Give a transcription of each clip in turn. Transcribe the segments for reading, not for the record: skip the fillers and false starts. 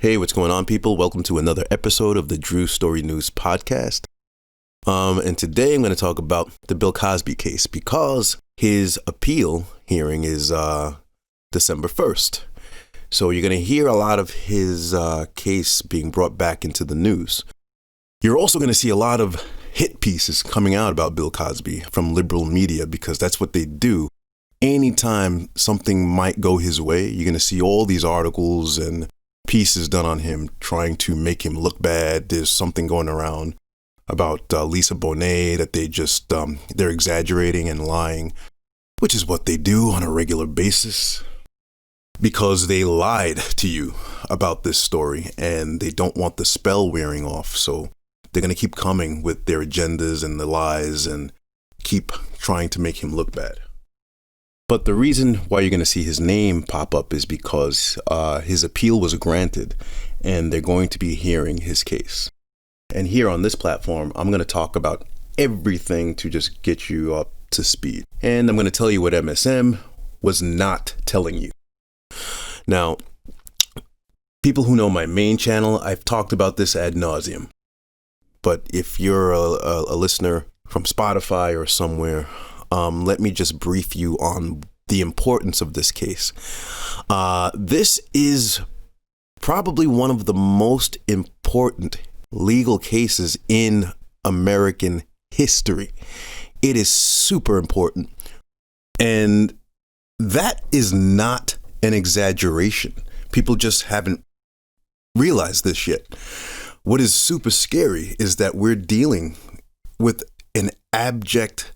Hey, what's going on, people? Welcome to another episode of the Drew Story News podcast. And today I'm going to talk about the Bill Cosby case because his appeal hearing is December 1st. So you're going to hear a lot of his case being brought back into the news. You're also going to see a lot of hit pieces coming out about Bill Cosby from liberal media because that's what they do. Anytime something might go his way, you're going to see all these articles and pieces done on him trying to make him look bad. There's something going around about Lisa Bonet that they're exaggerating and lying, which is what they do on a regular basis because they lied to you about this story and they don't want the spell wearing off. So they're going to keep coming with their agendas and the lies and keep trying to make him look bad. But the reason why you're going to see his name pop up is because his appeal was granted and they're going to be hearing his case. And here on this platform, I'm going to talk about everything to just get you up to speed. And I'm going to tell you what MSM was not telling you. Now, people who know my main channel, I've talked about this ad nauseum. But if you're a listener from Spotify or somewhere, let me just brief you on the importance of this case. This is probably one of the most important legal cases in American history. It is super important. And that is not an exaggeration. People just haven't realized this yet. What is super scary is that we're dealing with an abject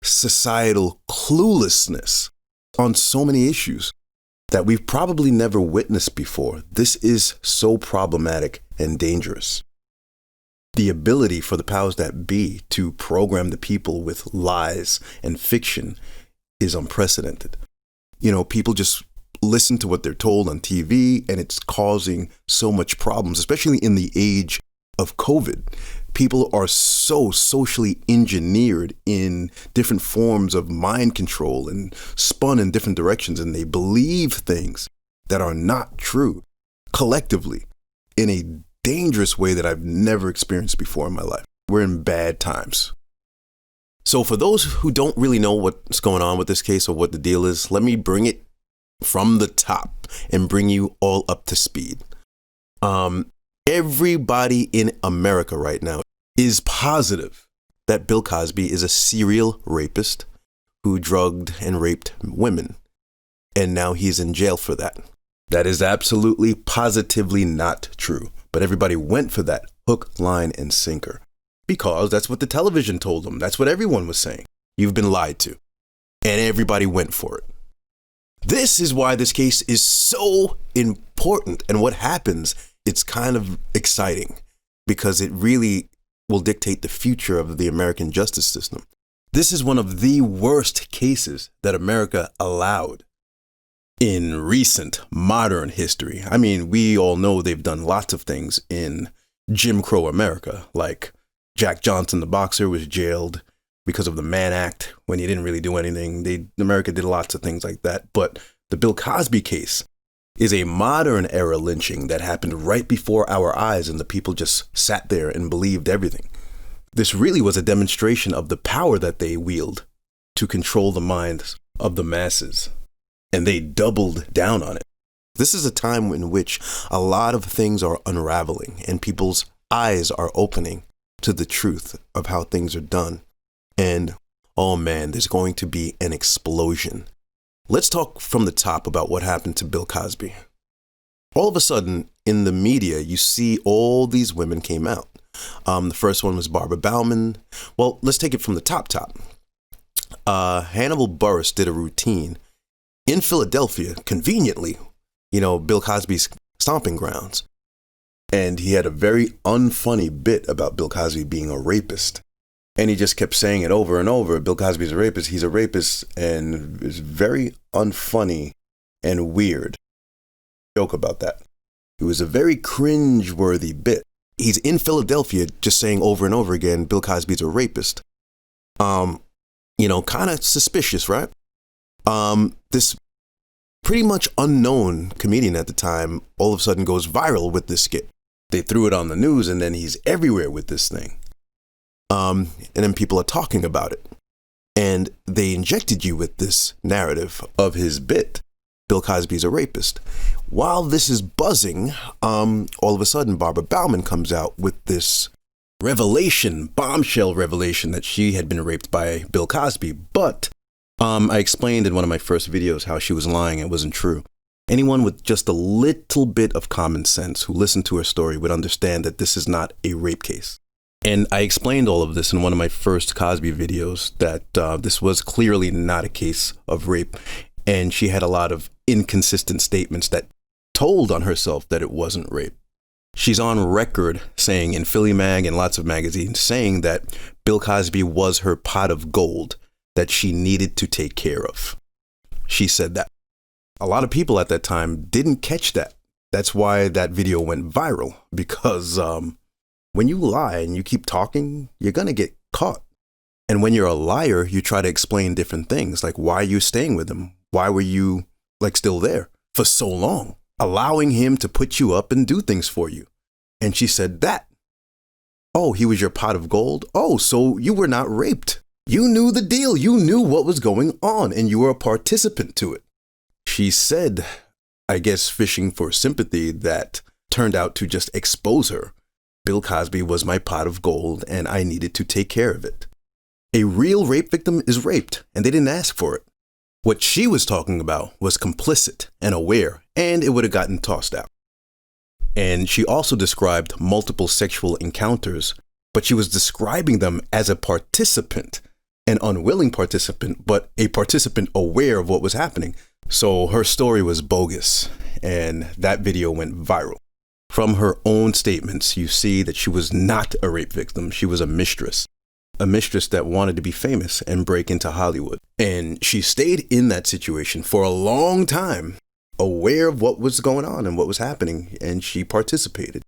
societal cluelessness on so many issues that we've probably never witnessed before. This is so problematic and dangerous. The ability for the powers that be to program the people with lies and fiction is unprecedented. You know, people just listen to what they're told on TV, and it's causing so much problems, especially in the age of COVID. People are so socially engineered in different forms of mind control and spun in different directions, and they believe things that are not true collectively in a dangerous way that I've never experienced before in my life. We're in bad times. So for those who don't really know what's going on with this case or what the deal is, let me bring it from the top and bring you all up to speed. Everybody in America right now is positive that Bill Cosby is a serial rapist who drugged and raped women. And now he's in jail for that. That is absolutely, positively not true. But everybody went for that hook, line, and sinker because that's what the television told them. That's what everyone was saying. You've been lied to. And everybody went for it. This is why this case is so important. And what happens, it's kind of exciting because it really will dictate the future of the American justice system. This is one of the worst cases that America allowed in recent modern history. I mean, we all know they've done lots of things in Jim Crow America, like Jack Johnson, the boxer, was jailed because of the Mann Act when he didn't really do anything. America did lots of things like that. But the Bill Cosby case is a modern era lynching that happened right before our eyes, and the people just sat there and believed everything. This really was a demonstration of the power that they wield to control the minds of the masses, and they doubled down on it. This is a time in which a lot of things are unraveling and people's eyes are opening to the truth of how things are done. And, oh man, there's going to be an explosion. Let's talk from the top about what happened to Bill Cosby. All of a sudden, in the media, you see all these women came out. The first one was Barbara Bauman. Well, let's take it from the top. Hannibal Buress did a routine in Philadelphia, conveniently, Bill Cosby's stomping grounds. And he had a very unfunny bit about Bill Cosby being a rapist. And he just kept saying it over and over. Bill Cosby's a rapist. He's a rapist. And it's very unfunny and weird. Joke about that. It was a very cringe-worthy bit. He's in Philadelphia just saying over and over again, Bill Cosby's a rapist. Kind of suspicious, right? This pretty much unknown comedian at the time all of a sudden goes viral with this skit. They threw it on the news, and then he's everywhere with this thing. And then people are talking about it. And they injected you with this narrative of his bit. Bill Cosby's a rapist. While this is buzzing, all of a sudden Barbara Bauman comes out with this bombshell revelation that she had been raped by Bill Cosby. But I explained in one of my first videos how she was lying. It wasn't true. Anyone with just a little bit of common sense who listened to her story would understand that this is not a rape case. And I explained all of this in one of my first Cosby videos, that this was clearly not a case of rape. And she had a lot of inconsistent statements that told on herself that it wasn't rape. She's on record saying in Philly Mag and lots of magazines saying that Bill Cosby was her pot of gold that she needed to take care of. She said that. A lot of people at that time didn't catch that. That's why that video went viral, because when you lie and you keep talking, you're going to get caught. And when you're a liar, you try to explain different things, like why are you staying with him? Why were you still there for so long, allowing him to put you up and do things for you? And she said that. Oh, he was your pot of gold? Oh, so you were not raped. You knew the deal. You knew what was going on, and you were a participant to it. She said, I guess fishing for sympathy, that turned out to just expose her. Bill Cosby was my pot of gold, and I needed to take care of it. A real rape victim is raped, and they didn't ask for it. What she was talking about was complicit and aware, and it would have gotten tossed out. And she also described multiple sexual encounters, but she was describing them as a participant, an unwilling participant, but a participant aware of what was happening. So her story was bogus, and that video went viral. From her own statements, you see that she was not a rape victim. She was a mistress that wanted to be famous and break into Hollywood. And she stayed in that situation for a long time, aware of what was going on and what was happening, and she participated.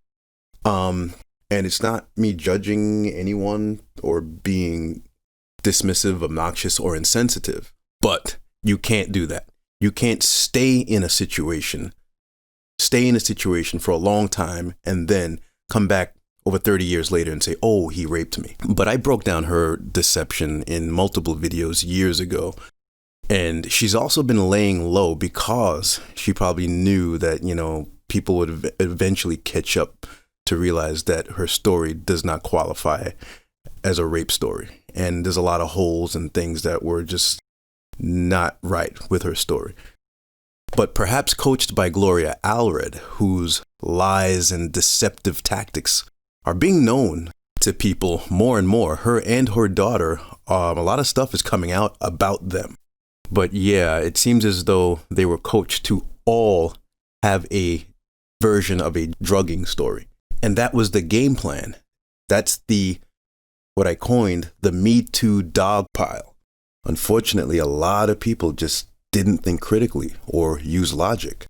And it's not me judging anyone or being dismissive, obnoxious, or insensitive, but you can't do that. You can't stay in a situation for a long time and then come back over 30 years later and say, oh, he raped me. But I broke down her deception in multiple videos years ago. And she's also been laying low because she probably knew that, people would eventually catch up to realize that her story does not qualify as a rape story. And there's a lot of holes and things that were just not right with her story. But perhaps coached by Gloria Allred, whose lies and deceptive tactics are being known to people more and more, her and her daughter, a lot of stuff is coming out about them. But yeah, it seems as though they were coached to all have a version of a drugging story. And that was the game plan. That's what I coined the Me Too dog pile. Unfortunately, a lot of people just didn't think critically or use logic.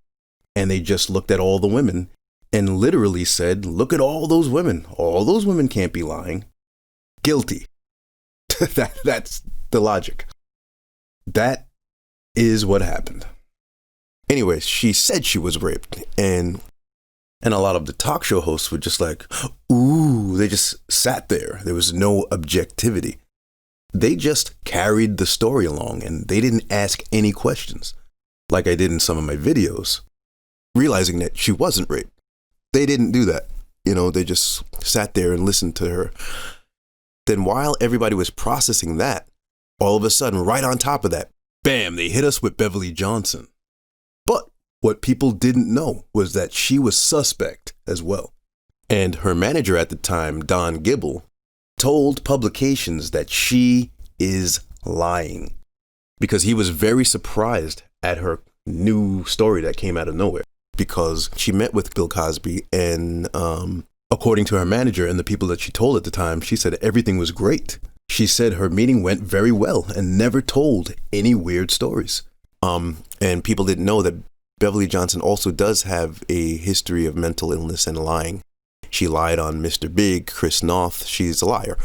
And they just looked at all the women and literally said, look at all those women. All those women can't be lying. Guilty. That's the logic. That is what happened. Anyways, she said she was raped. And a lot of the talk show hosts were just like, ooh, they just sat there. There was no objectivity. They just carried the story along and they didn't ask any questions, like I did in some of my videos, realizing that she wasn't raped. They didn't do that. They just sat there and listened to her. Then while everybody was processing that, all of a sudden, right on top of that, bam, they hit us with Beverly Johnson. But what people didn't know was that she was suspect as well. And her manager at the time, Don Gibble, told publications that she is lying because he was very surprised at her new story that came out of nowhere, because she met with Bill Cosby and according to her manager and the people that she told at the time, she said everything was great. She said her meeting went very well and never told any weird stories. And people didn't know that Beverly Johnson also does have a history of mental illness and lying. She lied on Mr. Big, Chris Noth. She's a liar.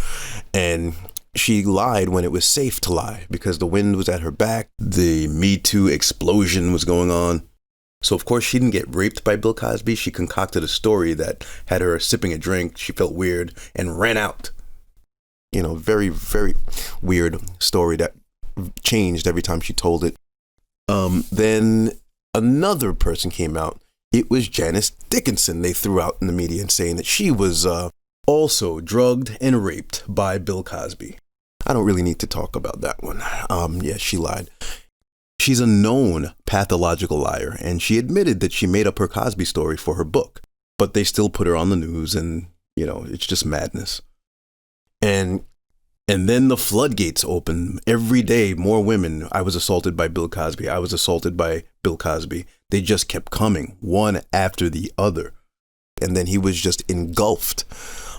And she lied when it was safe to lie because the wind was at her back. The Me Too explosion was going on. So, of course, she didn't get raped by Bill Cosby. She concocted a story that had her sipping a drink. She felt weird and ran out. Very, very weird story that changed every time she told it. Then another person came out. It was Janice Dickinson. They threw out in the media and saying that she was also drugged and raped by Bill Cosby. I don't really need to talk about that one. Yeah, she lied. She's a known pathological liar, and she admitted that she made up her Cosby story for her book. But they still put her on the news, and, it's just madness. And then the floodgates open. Every day, more women. I was assaulted by Bill Cosby. I was assaulted by Bill Cosby. They just kept coming, one after the other. And then he was just engulfed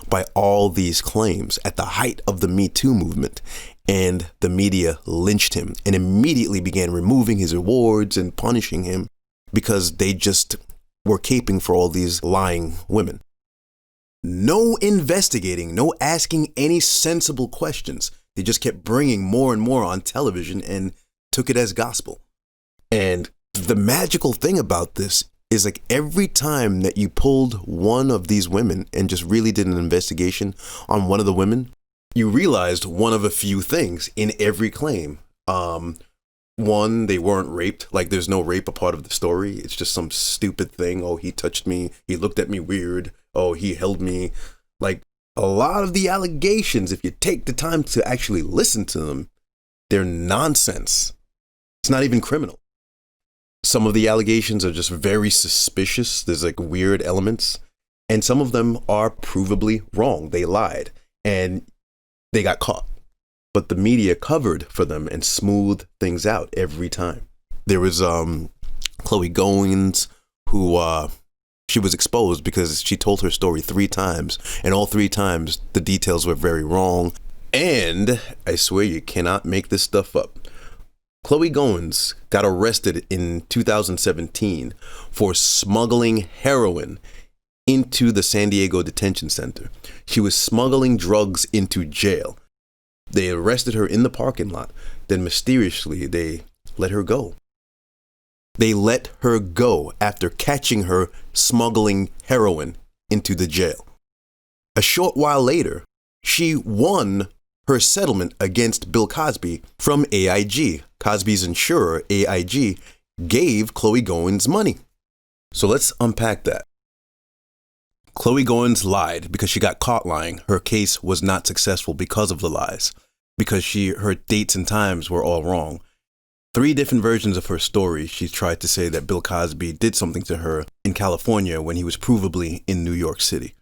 by all these claims at the height of the Me Too movement. And the media lynched him and immediately began removing his awards and punishing him because they just were caping for all these lying women. No investigating, no asking any sensible questions. They just kept bringing more and more on television and took it as gospel. And the magical thing about this is like every time that you pulled one of these women and just really did an investigation on one of the women, you realized one of a few things in every claim. One, they weren't raped. Like there's no rape a part of the story. It's just some stupid thing. Oh, he touched me. He looked at me weird. Oh, he held me. Like a lot of the allegations, if you take the time to actually listen to them, they're nonsense. It's not even criminal. Some of the allegations are just very suspicious. There's like weird elements. And some of them are provably wrong. They lied and they got caught. But the media covered for them and smoothed things out every time. There was Chloe Goins, who she was exposed because she told her story 3 times. And all 3 times, the details were very wrong. And I swear you cannot make this stuff up. Chloe Goins got arrested in 2017 for smuggling heroin into the San Diego detention center. She was smuggling drugs into jail. They arrested her in the parking lot. Then mysteriously, they let her go. They let her go after catching her smuggling heroin into the jail. A short while later, she won her settlement against Bill Cosby from AIG. Cosby's insurer, AIG, gave Chloe Goins money. So let's unpack that. Chloe Goins lied because she got caught lying. Her case was not successful because of the lies, because her dates and times were all wrong. 3 different versions of her story. She tried to say that Bill Cosby did something to her in California when he was provably in New York City.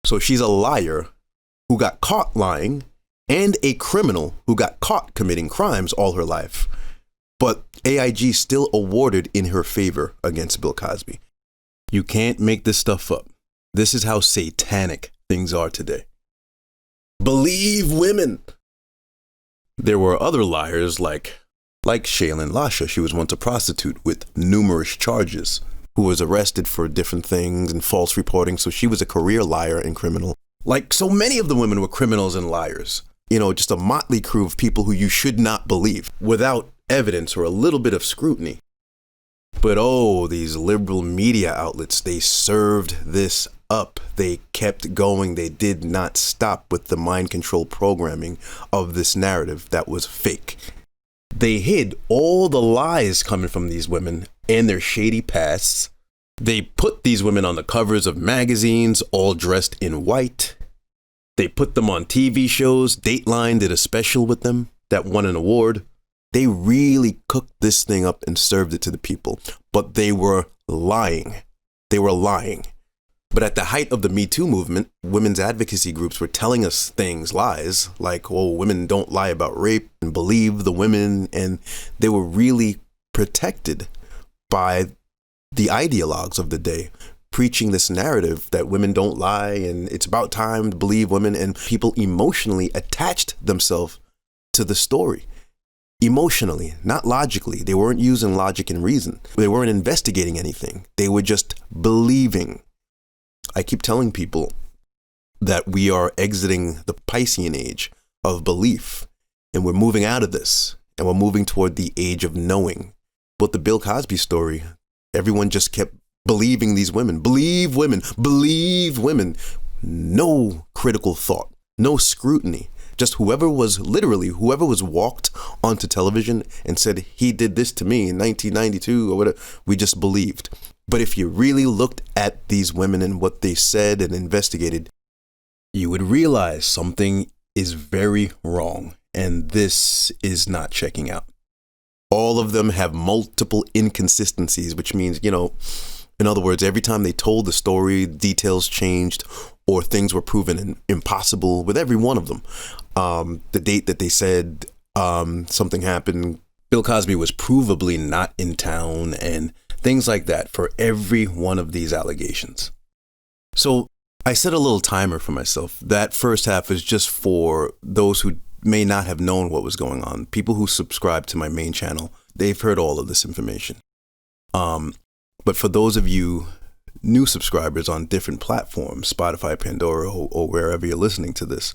So she's a liar who got caught lying and a criminal who got caught committing crimes all her life. But AIG still awarded in her favor against Bill Cosby. You can't make this stuff up. This is how satanic things are today. Believe women. There were other liars like Shaylin Lasha. She was once a prostitute with numerous charges who was arrested for different things and false reporting. So she was a career liar and criminal. Like so many of the women were criminals and liars. Just a motley crew of people who you should not believe without evidence or a little bit of scrutiny. But these liberal media outlets, they served this up. They kept going. They did not stop with the mind control programming of this narrative that was fake. They hid all the lies coming from these women and their shady pasts. They put these women on the covers of magazines, all dressed in white. They put them on TV shows. Dateline did a special with them that won an award. They really cooked this thing up and served it to the people. But they were lying. They were lying. But at the height of the Me Too movement, women's advocacy groups were telling us lies, like, women don't lie about rape, and believe the women. And they were really protected by the ideologues of the day, preaching this narrative that women don't lie and it's about time to believe women. And people emotionally attached themselves to the story. Emotionally, not logically. They weren't using logic and reason. They weren't investigating anything. They were just believing. I keep telling people that we are exiting the Piscean age. of belief. And we're moving out of this, and we're moving toward the age of knowing. But the Bill Cosby story, everyone just kept believing these women. Believe women. Believe women. No critical thought. No scrutiny. Just whoever was walked onto television and said, he did this to me in 1992 or whatever, we just believed. But if you really looked at these women and what they said and investigated, you would realize something is very wrong. And this is not checking out. All of them have multiple inconsistencies, which means, in other words, every time they told the story, details changed or things were proven impossible with every one of them. The date that they said something happened, Bill Cosby was provably not in town, and things like that for every one of these allegations. So I set a little timer for myself. That first half is just for those who may not have known what was going on. People who subscribe to my main channel, they've heard all of this information. But for those of you new subscribers on different platforms, Spotify, Pandora, or wherever you're listening to this,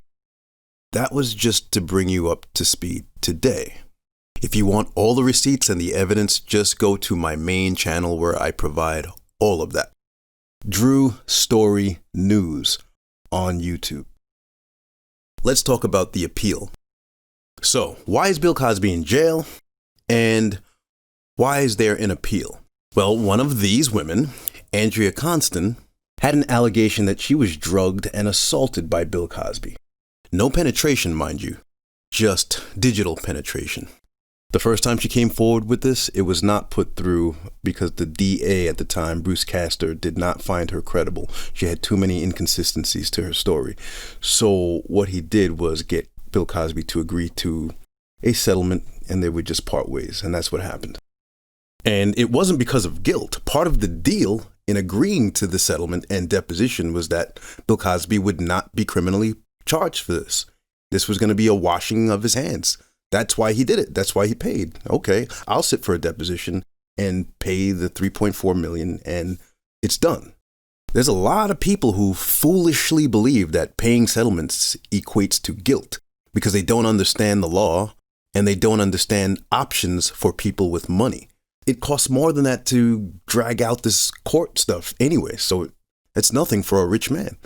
that was just to bring you up to speed today. If you want all the receipts and the evidence, just go to my main channel where I provide all of that. Drew Story News on YouTube. Let's talk about the appeal. So, why is Bill Cosby in jail? And why is there an appeal? Well, one of these women, Andrea Constand, had an allegation that she was drugged and assaulted by Bill Cosby. No penetration, mind you, just digital penetration. The first time she came forward with this, it was not put through because the DA at the time, Bruce Castor, did not find her credible. She had too many inconsistencies to her story. So what he did was get Bill Cosby to agree to a settlement, and they would just part ways, and that's what happened. And it wasn't because of guilt. Part of the deal in agreeing to the settlement and deposition was that Bill Cosby would not be criminally charged for this. This was going to be a washing of his hands. That's why he did it. That's why he paid. Okay, I'll sit for a deposition and pay the $3.4 million, and it's done. There's a lot of people who foolishly believe that paying settlements equates to guilt because they don't understand the law and they don't understand options for people with money. It costs more than that to drag out this court stuff anyway, so it's nothing for a rich man.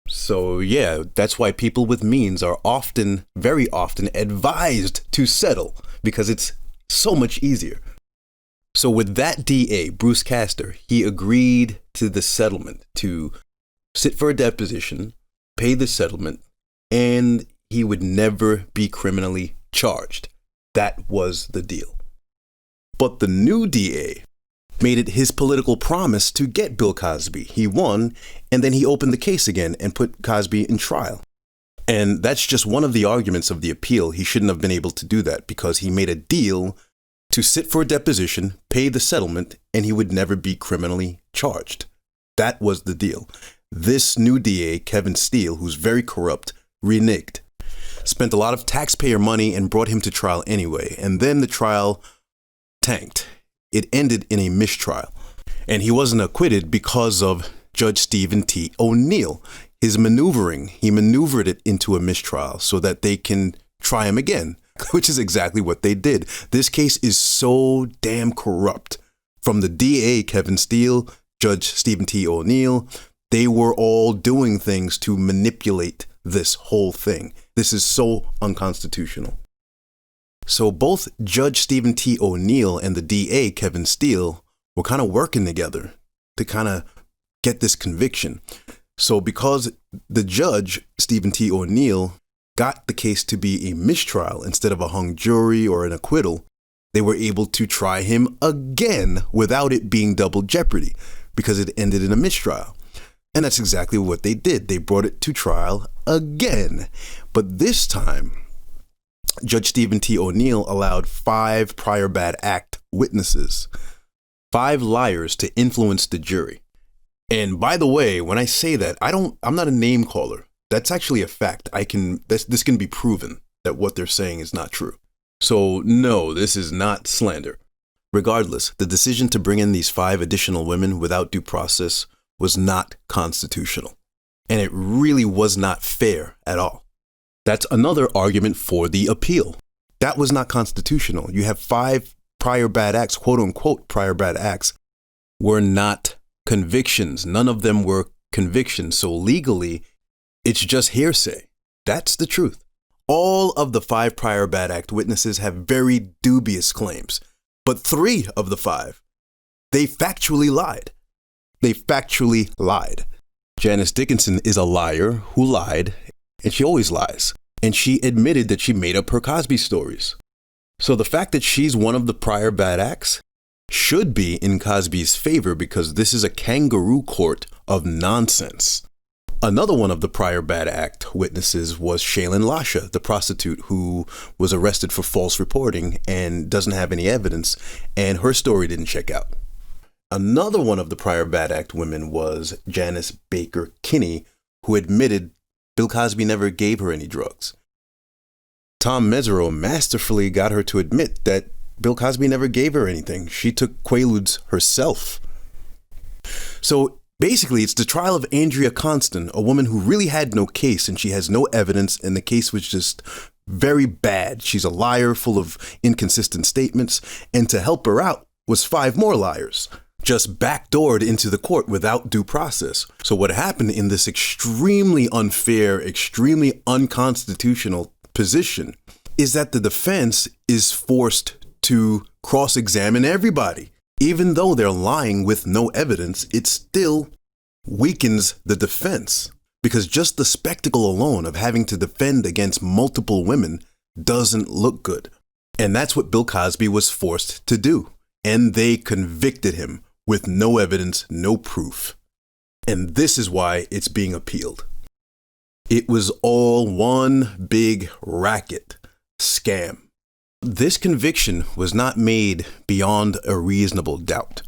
So yeah, that's why people with means are often, very often, advised to settle because it's so much easier. So with that DA, Bruce Castor, he agreed to the settlement to sit for a deposition, pay the settlement, and he would never be criminally charged. That was the deal. But the new DA made it his political promise to get Bill Cosby. He won, and then he opened the case again and put Cosby in trial. And that's just one of the arguments of the appeal. He shouldn't have been able to do that because he made a deal to sit for a deposition, pay the settlement, and he would never be criminally charged. That was the deal. This new DA, Kevin Steele, who's very corrupt, reneged, spent a lot of taxpayer money and brought him to trial anyway. And then the trial tanked. It ended in a mistrial, and he wasn't acquitted because of Judge Stephen T. O'Neill. His maneuvering, he maneuvered it into a mistrial so that they can try him again, which is exactly what they did. This case is so damn corrupt. From the DA, Kevin Steele, Judge Stephen T. O'Neill, they were all doing things to manipulate this whole thing. This is so unconstitutional. So both Judge Stephen T. O'Neill and the DA, Kevin Steele, were kind of working together to kind of get this conviction. So because the judge, Stephen T. O'Neill, got the case to be a mistrial instead of a hung jury or an acquittal, they were able to try him again without it being double jeopardy because it ended in a mistrial. And that's exactly what they did. They brought it to trial again. But this time, Judge Stephen T. O'Neill allowed 5 prior bad act witnesses, 5 liars to influence the jury. And by the way, when I say that, I'm not a name caller. That's actually a fact. This can be proven that what they're saying is not true. So no, this is not slander. Regardless, the decision to bring in these 5 additional women without due process was not constitutional. And it really was not fair at all. That's another argument for the appeal. That was not constitutional. You have 5 prior bad acts, quote unquote, prior bad acts, were not convictions. None of them were convictions. So legally, it's just hearsay. That's the truth. All of the 5 prior bad act witnesses have very dubious claims, but 3 of the 5, they factually lied. They factually lied. Janice Dickinson is a liar who lied, and she always lies. And she admitted that she made up her Cosby stories. So the fact that she's one of the prior bad acts should be in Cosby's favor, because this is a kangaroo court of nonsense. Another one of the prior bad act witnesses was Shaylin Lasha, the prostitute who was arrested for false reporting and doesn't have any evidence, and her story didn't check out. Another one of the prior bad act women was Janice Baker Kinney, who admitted Bill Cosby never gave her any drugs. Tom Mesereau masterfully got her to admit that Bill Cosby never gave her anything. She took Quaaludes herself. So basically, it's the trial of Andrea Constand, a woman who really had no case, and she has no evidence, and the case was just very bad. She's a liar full of inconsistent statements, and to help her out was 5 more liars, just backdoored into the court without due process. So what happened in this extremely unfair, extremely unconstitutional position is that the defense is forced to cross-examine everybody. Even though they're lying with no evidence, it still weakens the defense, because just the spectacle alone of having to defend against multiple women doesn't look good. And that's what Bill Cosby was forced to do. And they convicted him with no evidence, no proof. And this is why it's being appealed. It was all one big racket, scam. This conviction was not made beyond a reasonable doubt.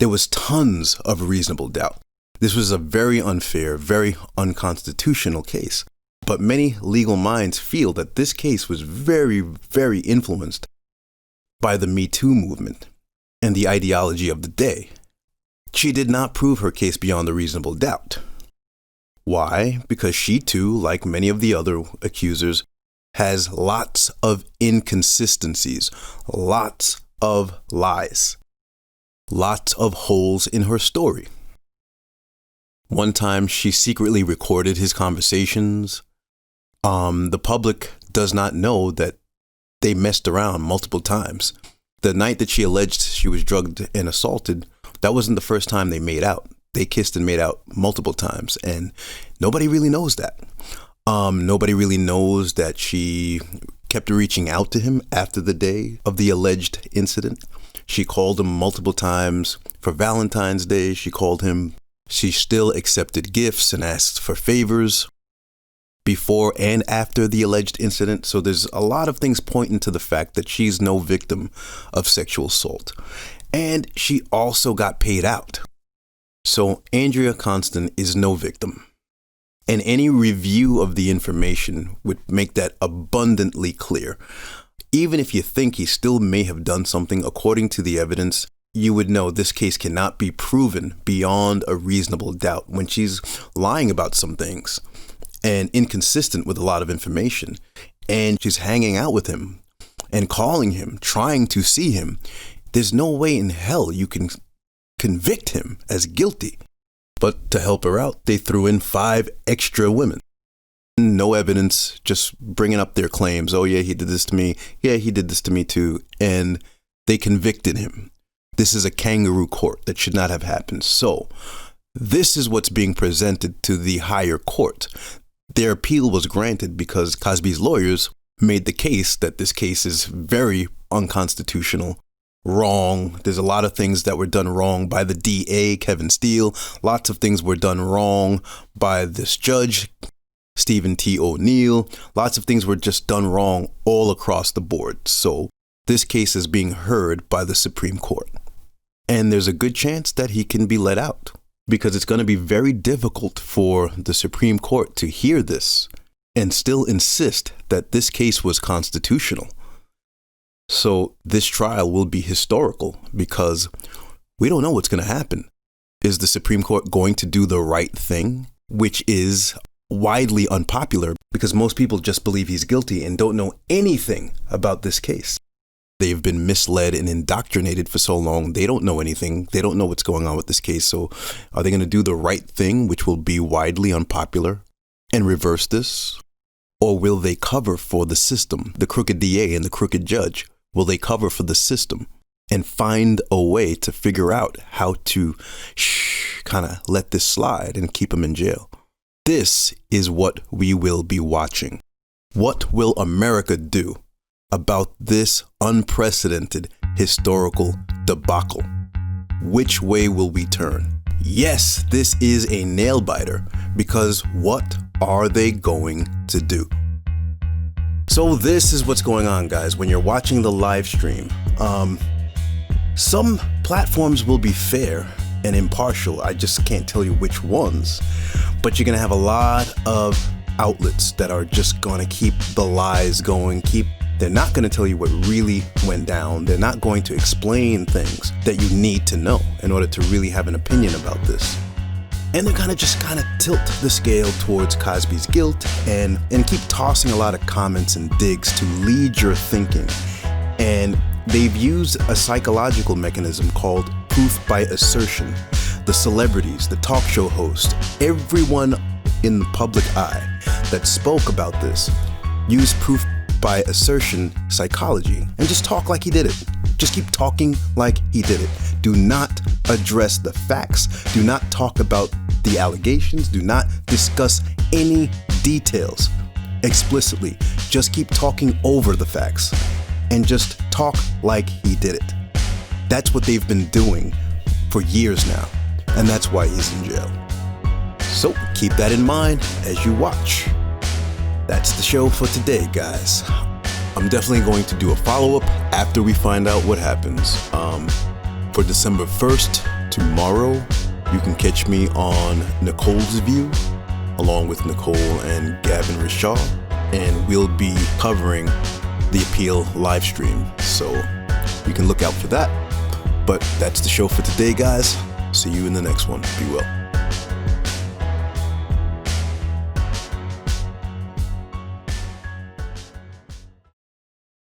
There was tons of reasonable doubt. This was a very unfair, very unconstitutional case. But many legal minds feel that this case was very, very influenced by the Me Too movement and the ideology of the day. She did not prove her case beyond a reasonable doubt. Why? Because she too, like many of the other accusers, has lots of inconsistencies, lots of lies, lots of holes in her story. One time she secretly recorded his conversations. The public does not know that they messed around multiple times. The night that she alleged she was drugged and assaulted, that wasn't the first time they made out. They kissed and made out multiple times, and nobody really knows that. Nobody really knows that she kept reaching out to him after the day of the alleged incident. She called him multiple times for Valentine's Day. She called him. She still accepted gifts and asked for favors before and after the alleged incident. So there's a lot of things pointing to the fact that she's no victim of sexual assault. And she also got paid out. So Andrea Constand is no victim. And any review of the information would make that abundantly clear. Even if you think he still may have done something according to the evidence, you would know this case cannot be proven beyond a reasonable doubt when she's lying about some things and inconsistent with a lot of information. And she's hanging out with him and calling him, trying to see him. There's no way in hell you can convict him as guilty. But to help her out, they threw in 5 extra women. No evidence, just bringing up their claims. Oh, yeah, he did this to me. Yeah, he did this to me too. And they convicted him. This is a kangaroo court that should not have happened. So this is what's being presented to the higher court. Their appeal was granted because Cosby's lawyers made the case that this case is very unconstitutional, wrong. There's a lot of things that were done wrong by the DA, Kevin Steele. Lots of things were done wrong by this judge, Stephen T. O'Neill. Lots of things were just done wrong all across the board. So this case is being heard by the Supreme Court. And there's a good chance that he can be let out, because it's going to be very difficult for the Supreme Court to hear this and still insist that this case was constitutional. So this trial will be historical because we don't know what's going to happen. Is the Supreme Court going to do the right thing, which is widely unpopular? because most people just believe he's guilty and don't know anything about this case. They've been misled and indoctrinated for so long. They don't know anything. They don't know what's going on with this case. So are they going to do the right thing, which will be widely unpopular, and reverse this? Or will they cover for the system, the crooked DA and the crooked judge? Will they cover for the system and find a way to figure out how to kind of let this slide and keep him in jail? This is what we will be watching. What will America do about this unprecedented historical debacle? Which way will we turn? Yes, this is a nail biter, because what are they going to do? So this is what's going on, guys. When you're watching the live stream, some platforms will be fair and impartial. I just can't tell you which ones, but you're going to have a lot of outlets that are just going to keep the lies going, they're not going to tell you what really went down. They're not going to explain things that you need to know in order to really have an opinion about this. And they're going to just tilt the scale towards Cosby's guilt and keep tossing a lot of comments and digs to lead your thinking. And they've used a psychological mechanism called proof by assertion. The celebrities, the talk show host, everyone in the public eye that spoke about this used proof by assertion psychology and just talk like he did it. Just keep talking like he did it. Do not address the facts. Do not talk about the allegations. Do not discuss any details explicitly. Just keep talking over the facts and just talk like he did it. That's what they've been doing for years now, and that's why he's in jail. So keep that in mind as you watch. That's the show for today, guys. I'm definitely going to do a follow-up after we find out what happens. For December 1st, tomorrow, you can catch me on Nicole's View, along with Nicole and Gavin Rishaw, and we'll be covering the appeal live stream. So you can look out for that. But that's the show for today, guys. See you in the next one. Be well.